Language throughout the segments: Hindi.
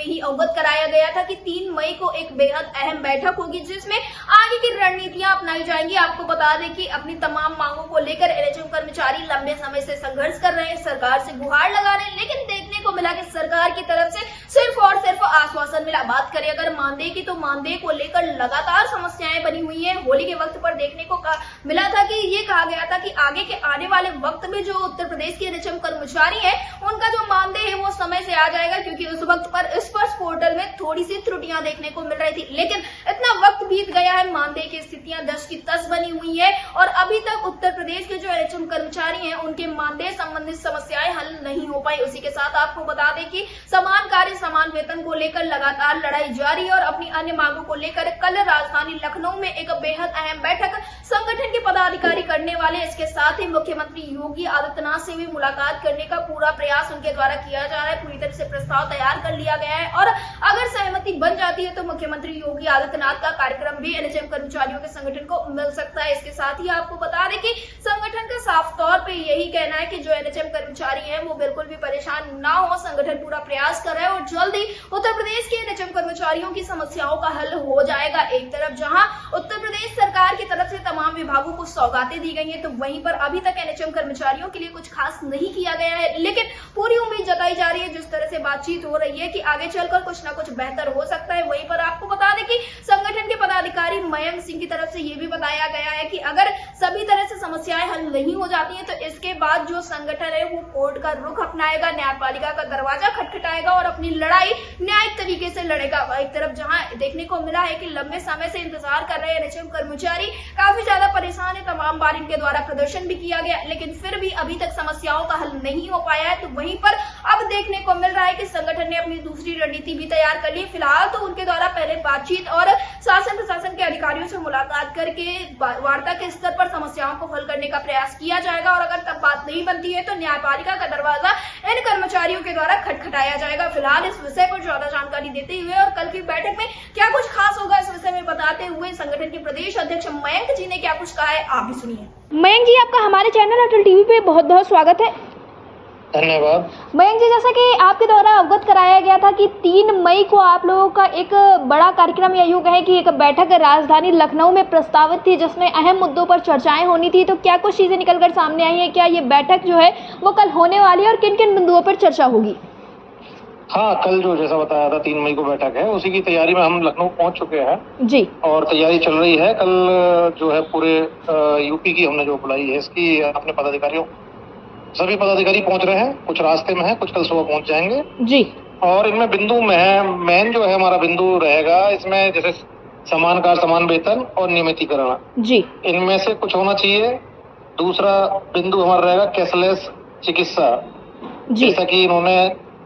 में ही अवगत कराया गया था कि 3 मई को एक बेहद अहम बैठक होगी जिसमें आगे की रणनीतियां अपनाई जाएंगी। आपको बता दें कि अपनी तमाम मांगों को लेकर एनएचएम कर्मचारी लंबे समय से संघर्ष कर रहे हैं, सरकार से गुहार लगा रहे हैं, लेकिन देखने को मिला कि सरकार की तरफ से सिर्फ और सिर्फ आश्वासन मिला। बात करें अगर मानदेय की तो मानदेय को लेकर लगातार समस्याएं बनी हुई है। होली के वक्त पर देखने को मिला था कि ये कहा गया था कि आगे के आने वाले वक्त में जो उत्तर प्रदेश के एनएचएम कर्मचारी है उनका जो मानदेय है वो समय से आ जाएगा, क्योंकि उस वक्त पर स्पर्श पोर्टल में थोड़ी सी त्रुटियां देखने को मिल रही थी। लेकिन इतना वक्त बीत गया है, मानदेय की स्थितियां 10 की 10 बनी हुई है और अभी तक उत्तर प्रदेश के जो एनएचएम कर्मचारी हैं उनके मानदेय संबंधित समस्याएं हल नहीं हो पाई। उसी के साथ आपको बता दें कि समान कार्य समान वेतन को लेकर लगातार लड़ाई जारी है और अपनी अन्य मांगों को लेकर कल राजधानी लखनऊ में एक बेहद अहम बैठक संगठन के पदाधिकारी करने वाले। इसके साथ ही मुख्यमंत्री योगी आदित्यनाथ से भी मुलाकात करने का पूरा प्रयास उनके द्वारा किया जा रहा है। पूरी तरह से प्रस्ताव तैयार कर लिया गया है और अगर सहमति बन जाती है तो मुख्यमंत्री योगी आदित्यनाथ का कार्यक्रम भी एनएचएम कर्मचारियों के संगठन को मिल सकता है। इसके साथ ही आपको बता दें कि संगठन का साफ तौर पे यही कहना है कि जो एनएचएम कर्मचारी हैं वो बिल्कुल भी परेशान ना हो। संगठन पूरा प्रयास कर रहा है और जल्द ही उत्तर प्रदेश के एनएचएम कर्मचारियों की समस्याओं का हल हो जाएगा। एक तरफ जहां उत्तर प्रदेश सरकार की तरफ से तमाम विभागों को सौगातें दी गई हैं, तो वहीं पर अभी तक एनएचएम कर्मचारियों के लिए कुछ खास नहीं किया गया है, लेकिन पूरी उम्मीद जताई जा रही है जिस तरह से बातचीत हो रही है कि आगे चलकर कुछ ना कुछ बेहतर हो सकता है। वहीं पर आपको बता दें कि संगठन के पदाधिकारी मयंक सिंह की तरफ से ये भी बताया गया है कि अगर सभी तरह से समस्याएं हल नहीं हो जाती है तो इसके बाद जो संगठन है वो कोर्ट का रुख अपनाएगा, न्यायपालिका का दरवाजा खटखटाएगा और अपनी लड़ाई न्यायिक तरीके से लड़ेगा। एक तरफ जहां देखने को मिला है कि लंबे समय से इंतजार कर रहे एनएचएम कर्मचारी काफी ज्यादा परेशान है, तमाम बार इनके द्वारा प्रदर्शन भी किया गया, लेकिन फिर भी अभी तक समस्याओं का हल नहीं हो पाया है। तो वहीं पर अब देखने को मिल रहा है कि संगठन ने अपनी दूसरी रणनीति भी तैयार कर ली। फिलहाल तो उनके द्वारा पहले बातचीत और शासन प्रशासन के अधिकारियों से मुलाकात करके वार्ता के स्तर पर समस्याओं को हल करने का प्रयास किया जाएगा और अगर तब बात नहीं बनती है तो न्यायपालिका का दरवाजा इन कर्मचारियों के द्वारा खटखटाया जाएगा। फिलहाल इस विषय पर ज्यादा जानकारी देते हुए और कल की बैठक में क्या कुछ खास होगा इस विषय में बताते हुए संगठन के प्रदेश अध्यक्ष मयंक जी ने क्या कुछ कहा है, आप भी सुनिए। मयंक जी, आपका हमारे चैनल अटल टीवी पे बहुत बहुत स्वागत है। धन्यवाद। मयंक जी, जैसा कि आपके द्वारा अवगत कराया गया था कि 3 मई को आप लोगों का एक बड़ा कार्यक्रम या यूं कहें कि एक बैठक राजधानी लखनऊ में प्रस्तावित थी जिसमें अहम मुद्दों पर चर्चाएं होनी थी, तो क्या कुछ चीजें निकलकर सामने आई हैं? क्या ये बैठक जो है वो कल होने वाली है और किन किन बिंदुओं पर चर्चा होगी? हाँ, कल जो जैसा बताया था 3 मई को बैठक है, उसी की तैयारी में हम लखनऊ पहुंच चुके हैं जी और तैयारी चल रही है। कल जो है पूरे यूपी की हमने जो बुलाई है इसकी अपने पदाधिकारियों, सभी पदाधिकारी पहुंच रहे हैं, कुछ रास्ते में है, कुछ कल सुबह पहुंच जाएंगे जी। और इनमें बिंदु में है, मेन जो है हमारा बिंदु रहेगा इसमें जैसे समान कार्य समान वेतन और नियमितीकरण जी, इनमें से कुछ होना चाहिए। दूसरा बिंदु हमारा रहेगा कैशलेस चिकित्सा, जैसा कि इन्होंने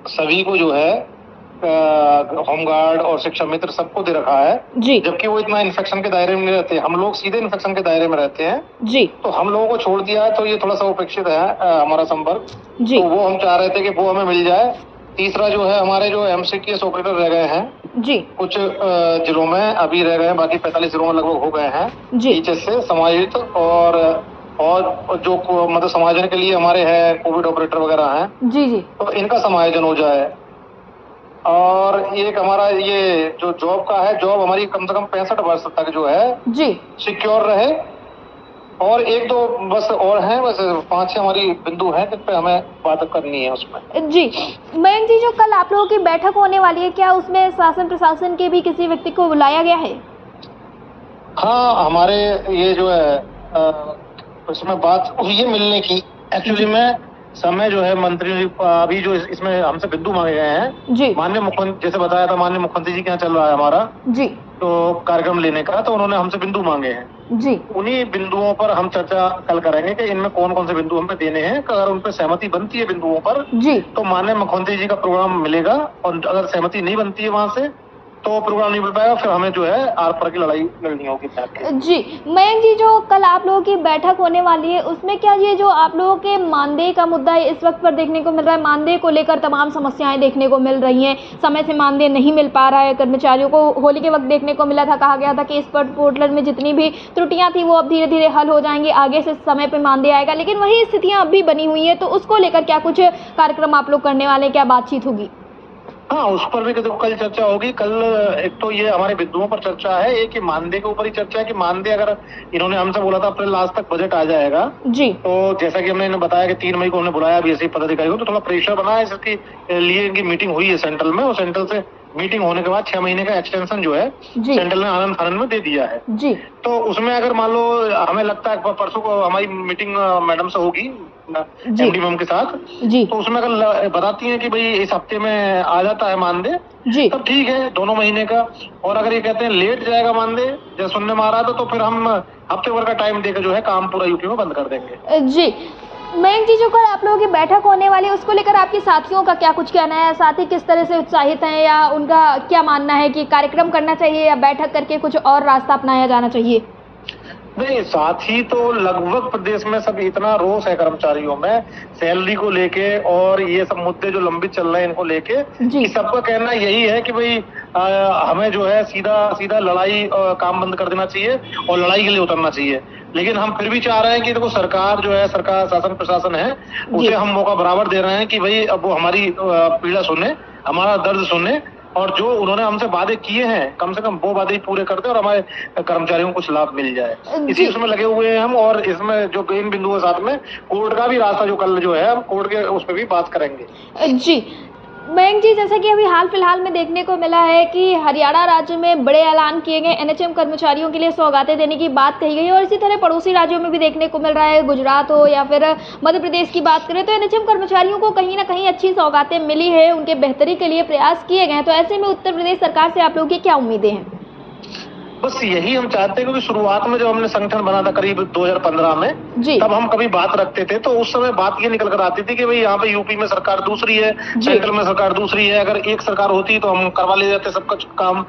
सभी को जो है होमगार्ड और शिक्षा मित्र सबको दे रखा है जी, जबकि वो इतना इन्फेक्शन के दायरे में नहीं रहते, हम लोग सीधे इन्फेक्शन के दायरे में रहते हैं जी। तो हम लोगों को छोड़ दिया है, तो ये थोड़ा सा उपेक्षित है हमारा संपर्क जी, तो वो हम चाह रहे थे कि वो हमें मिल जाए। तीसरा जो है हमारे जो एमसीटीएस ऑपरेटर रह गए हैं जी, कुछ जिलों में अभी रह गए हैं, बाकी 45 जिलों में लगभग हो गए हैं जी, टीचर्स से समायोजित और जो मतलब समायोजन के लिए हमारे हैं कोविड ऑपरेटर वगैरह हैं जी, जी, तो इनका समायोजन हो जाए। और एक हमारा ये जो जॉब का है, जॉब हमारी कम से कम 65 वर्ष तक जो है जी, सिक्योर रहे। और एक दो बस और हैं, बस 5-6 हमारी बिंदु हैं जिन पे हमें बात करनी है उसमें। जी। मयंक जी, जो कल आप लोगों की बैठक होने वाली है, क्या उसमें शासन प्रशासन के भी किसी व्यक्ति को बुलाया गया है? हाँ, हमारे ये जो है उसमें बात हुई है मिलने की। एक्चुअली में समय जो है मंत्री अभी जो इसमें हमसे बिंदु मांगे गए हैं जी, माननीय मुख्यमंत्री, जैसे बताया था माननीय मुख्यमंत्री जी के यहाँ चल रहा है हमारा जी, तो कार्यक्रम लेने का, तो उन्होंने हमसे बिंदु मांगे हैं। जी, उन्हीं बिंदुओं पर हम चर्चा कल करेंगे कि इनमें कौन कौन से बिंदु हमें देने हैं। अगर उन पर सहमति बनती है बिंदुओं पर जी, तो माननीय मुख्यमंत्री जी का प्रोग्राम मिलेगा और अगर सहमति नहीं बनती है वहां से तो प्रोग्राम नहीं मिल पाएगा, फिर हमें जो है आर पार की लड़ाई लड़नी होगी। जी। मयंक जी, जो कल आप लोगों की बैठक होने वाली है उसमें क्या ये जो आप लोगों के मानदेय का मुद्दा है इस वक्त पर देखने को मिल रहा है, मानदेय को लेकर तमाम समस्याएं देखने को मिल रही हैं, समय से मानदेय नहीं मिल पा रहा है कर्मचारियों को। होली के वक्त देखने को मिला था, कहा गया था कि स्पर्श पोर्टल में जितनी भी त्रुटियां थी वो अब धीरे धीरे हल हो जाएंगी, आगे से समय पर मानदेय आएगा, लेकिन वही स्थितियाँ अब भी बनी हुई है, तो उसको लेकर क्या कुछ कार्यक्रम आप लोग करने वाले, क्या बातचीत होगी? हाँ, उस पर भी देखो कल चर्चा होगी। कल एक तो ये हमारे बिंदुओं पर चर्चा है, एक ये मानदेय के ऊपर ही चर्चा है कि मानदेय अगर इन्होंने हमसे बोला था अप्रैल लास्ट तक बजट आ जाएगा जी तो जैसा कि हमने इन्हें बताया कि 3 मई को हमने बुलाया बीएसई पदाधिकारियों को, तो थोड़ा प्रेशर बना है, इसके लिए इनकी मीटिंग हुई है सेंट्रल में, और सेंट्रल से मीटिंग होने के बाद 6 महीने का एक्सटेंशन जो है जी सेंट्रल ने आनंद फानंद में दे दिया है। जी तो उसमें अगर मान लो हमें लगता है परसों को हमारी मीटिंग मैडम से होगी, जी एमडी मैम के साथ, जी तो उसमें अगर बताती हैं कि भाई इस हफ्ते में आ जाता है मानदेय, जी तब ठीक है, दोनों महीने का। और अगर ये कहते हैं लेट जाएगा मानदेय, जब सुनने में आ रहा था, तो फिर हम हफ्ते भर का टाइम देकर जो है काम पूरा यूपी में बंद कर देंगे। जी मयंक जी, जो कल आप लोगों की बैठक होने वाली है उसको लेकर आपके साथियों का क्या कुछ कहना है? साथी किस तरह से उत्साहित हैं या उनका क्या मानना है कि कार्यक्रम करना चाहिए या बैठक करके कुछ और रास्ता अपनाया जाना चाहिए? नहीं, साथी तो लगभग प्रदेश में सब इतना रोष है कर्मचारियों में सैलरी को लेके और ये सब मुद्दे जो लंबित चल रहे हैं इनको लेके, जी। कि सबका कहना यही है कि भाई हमें जो है सीधा सीधा लड़ाई काम बंद कर देना चाहिए और लड़ाई के लिए उतरना चाहिए। लेकिन हम फिर भी चाह रहे हैं कि देखो सरकार जो है, सरकार शासन प्रशासन है, उसे हम मौका बराबर दे रहे हैं कि भाई अब वो हमारी पीड़ा सुने, हमारा दर्द सुने, और जो उन्होंने हमसे वादे किए हैं कम से कम वो वादे पूरे कर दे और हमारे कर्मचारियों को कुछ लाभ मिल जाए, इसी उसमें लगे हुए हैं हम। और इसमें जो मेन बिंदु है साथ में कोर्ट का भी रास्ता जो कल जो है हम कोर्ट के उस पर भी बात करेंगे। जी मयंक जी, जैसा कि अभी हाल फिलहाल में देखने को मिला है कि हरियाणा राज्य में बड़े ऐलान किए गए, एनएचएम कर्मचारियों के लिए सौगातें देने की बात कही गई और इसी तरह पड़ोसी राज्यों में भी देखने को मिल रहा है, गुजरात हो या फिर मध्य प्रदेश की बात करें तो एनएचएम कर्मचारियों को कहीं ना कहीं अच्छी सौगातें मिली है, उनके बेहतरी के लिए प्रयास किए गए हैं। तो ऐसे में उत्तर प्रदेश सरकार से आप लोगों की क्या उम्मीदें हैं? बस यही हम चाहते हैं, क्योंकि शुरुआत में जब हमने संगठन बना था करीब 2015 में, जी तब हम कभी बात रखते थे तो उस समय बात ये निकल कर आती थी कि भाई यहाँ पे यूपी में सरकार दूसरी है, सेंट्रल में सरकार दूसरी है, अगर एक सरकार होती तो हम करवा ले जाते सब कुछ काम।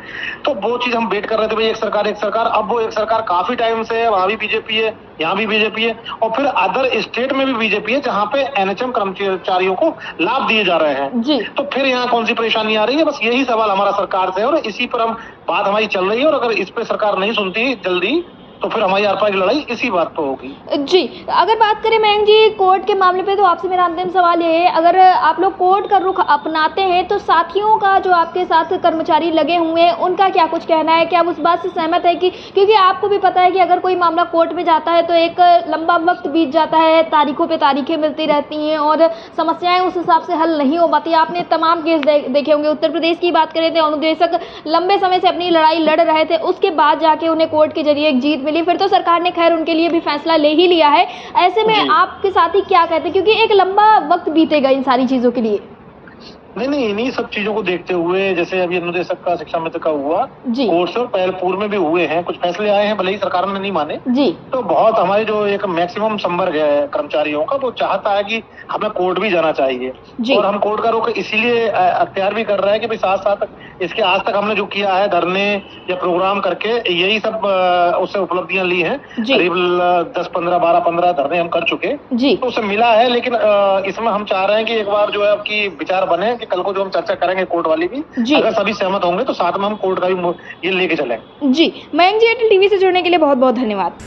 तो वो चीज हम वेट कर रहे थे, भाई एक सरकार एक सरकार। अब वो एक सरकार काफी टाइम से है, वहां भी बीजेपी है, यहाँ भी बीजेपी है, और फिर अदर स्टेट में भी बीजेपी है जहाँ पे एनएचएम कर्मचारियों को लाभ दिए जा रहे हैं। जी तो फिर यहाँ कौन सी परेशानी आ रही है? बस यही सवाल हमारा सरकार से है और इसी पर हम बात हमारी चल रही है। और अगर इस पे सरकार नहीं सुनती जल्दी तो फिर हमारी आर पार की लड़ाई इसी बात पे होगी। जी अगर बात करें मयंक जी कोर्ट के मामले पे, तो आपसे मेरा अंतिम सवाल ये है, अगर आप लोग कोर्ट का रुख अपनाते हैं तो साथियों का जो आपके साथ कर्मचारी लगे हुए हैं उनका क्या कुछ कहना है? क्या आप उस बात से सहमत है कि क्योंकि आपको भी पता है कि अगर कोई मामला कोर्ट में जाता है तो एक लंबा वक्त बीत जाता है, तारीखों पे तारीखें मिलती रहती हैं और समस्याएं उस हिसाब से हल नहीं हो पाती। आपने तमाम केस देखे होंगे। उत्तर प्रदेश की बात करें तो अनुदेशक लंबे समय से अपनी लड़ाई लड़ रहे थे, उसके बाद जाके उन्हें कोर्ट के जरिए एक जीत मिली, फिर तो सरकार ने खैर उनके लिए भी फैसला ले ही लिया है। ऐसे में आपके साथी क्या कहते हैं, क्योंकि एक लंबा वक्त बीतेगा इन सारी चीजों के लिए? नहीं, इन्हीं सब चीजों को देखते हुए, जैसे अभी अनुदेशक का शिक्षा मित्र का हुआ, जी कोर्ट से पहले पूर्व में भी हुए हैं, कुछ फैसले आए हैं, भले ही सरकार ने नहीं माने। जी तो बहुत हमारे जो एक मैक्सिमम संवर्ग है कर्मचारियों का, वो चाहता है कि हमें कोर्ट भी जाना चाहिए। जी और हम कोर्ट का रुख इसीलिए अख्तियार भी कर रहे हैं कि भाई साथ साथ इसके आज तक हमने जो किया है धरने या प्रोग्राम करके, यही सब उससे उपलब्धियां ली हैं। जी। करीब 10-15 धरने हम कर चुके, जी तो उससे मिला है। लेकिन इसमें हम चाह रहे हैं कि एक बार जो है आपकी विचार बने कि कल को जो हम चर्चा करेंगे कोर्ट वाली भी, जी। अगर सभी सहमत होंगे तो साथ में हम कोर्ट का भी ये लेके चलें। जी मयंक जी, एयरटेल टीवी से जुड़ने के लिए बहुत बहुत धन्यवाद।